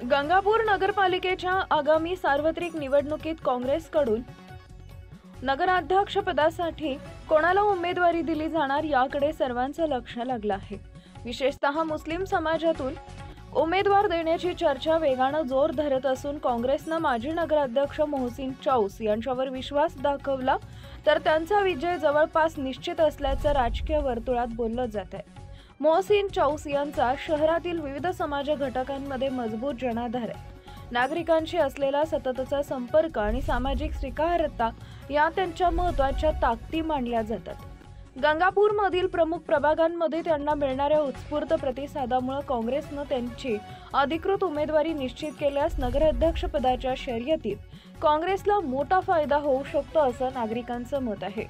गंगापूर नगरपालिकेच्या आगामी सार्वत्रिक निवडणुकीत काँग्रेसकडून नगराध्यक्षपदासाठी कोणाला उमेदवारी दिली जाणार याकडे सर्वांचं लक्ष लागलं आहे। विशेषतः मुस्लिम समाजातून उमेदवार देण्याची चर्चा वेगानं जोर धरत असून काँग्रेसनं माजी नगराध्यक्ष मोहसिन चौस यांच्यावर विश्वास दाखवला तर त्यांचा विजय जवळपास निश्चित असल्याचं राजकीय वर्तुळात बोललं जात आहे। मोहसिन चौस यांचा शहरातील विविध समाज घटकांमध्ये मजबूत जनाधार आहे। नागरिकांशी असलेला सततचा संपर्क आणि सामाजिक स्वीकार्यता या त्यांच्या महत्त्वाच्या ताकदी मानल्या जातात। गंगापूरमधील प्रमुख प्रभागांमध्ये त्यांना मिळणाऱ्या उत्स्फूर्त प्रतिसादामुळे काँग्रेसनं त्यांची अधिकृत उमेदवारी निश्चित केल्यास नगराध्यक्षपदाच्या शर्यतीत काँग्रेसला मोठा फायदा होऊ शकतो असं नागरिकांचं मत आहे।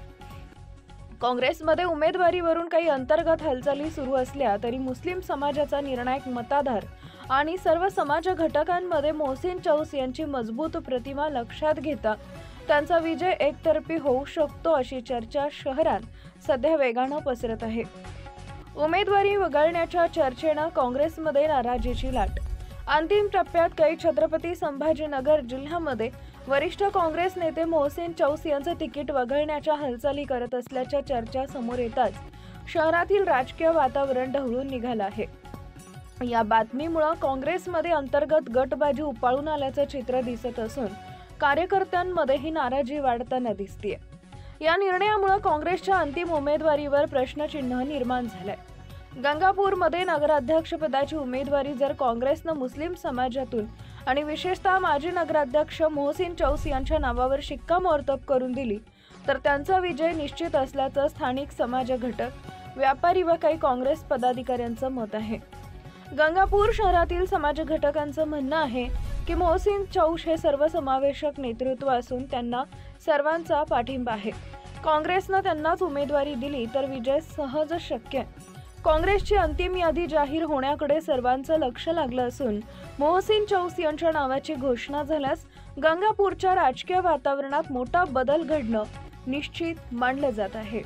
काँग्रेसमध्ये उमेदवारीवरून काही अंतर्गत हालचाली सुरू असल्या तरी मुस्लिम समाजाचा निर्णायक मताधार आणि सर्व समाज घटकांमध्ये मोहसिन चौस यांची मजबूत प्रतिमा लक्षात घेता त्यांचा विजय एकतर्फी होऊ शकतो अशी चर्चा शहरात सध्या वेगानं पसरत आहे। उमेदवारी वगळण्याच्या चर्चेनं काँग्रेसमध्ये नाराजीची लाट। अंतिम टप्प्यात काही छत्रपती संभाजीनगर जिल्ह्यामध्ये वरिष्ठ काँग्रेस नेते मोहसिन चौस यांचं तिकीट वगळण्याच्या हालचाली करत असल्याच्या चर्चा समोर येताच शहरातील राजकीय वातावरण ढवळून निघालं आहे। या बातमीमुळे काँग्रेसमध्ये अंतर्गत गटबाजी उपाळून आल्याचं चित्र दिसत असून कार्यकर्त्यांमध्ये ही नाराजी वाढताना दिसतेय। या निर्णयामुळे काँग्रेसच्या अंतिम उमेदवारीवर प्रश्नचिन्ह निर्माण झालंय। गंगापूरमध्ये नगराध्यक्षपदाची उमेदवारी जर काँग्रेसनं मुस्लिम समाजातून आणि विशेषतः माजी नगराध्यक्ष मोहसिन चौस यांच्या नावावर शिक्कामोर्तब करून दिली तर त्यांचा विजय निश्चित असल्याचं स्थानिक समाज घटक, व्यापारी व काही काँग्रेस पदाधिकाऱ्यांचं मत आहे। गंगापूर शहरातील समाज घटकांचं म्हणणं आहे की मोहसिन चौस हे सर्वसमावेशक नेतृत्व असून त्यांना सर्वांचा पाठिंबा आहे। काँग्रेसनं त्यांनाच उमेदवारी दिली तर विजय सहज शक्य आहे। काँग्रेसची अंतिम यादी जाहीर होण्याकडे सर्वांचं लक्ष लागलं असून मोहसिन चौस यांच्या नावाची घोषणा झाल्यास गंगापूरच्या राजकीय वातावरणात मोठा बदल घडणं निश्चित मानलं जात आहे।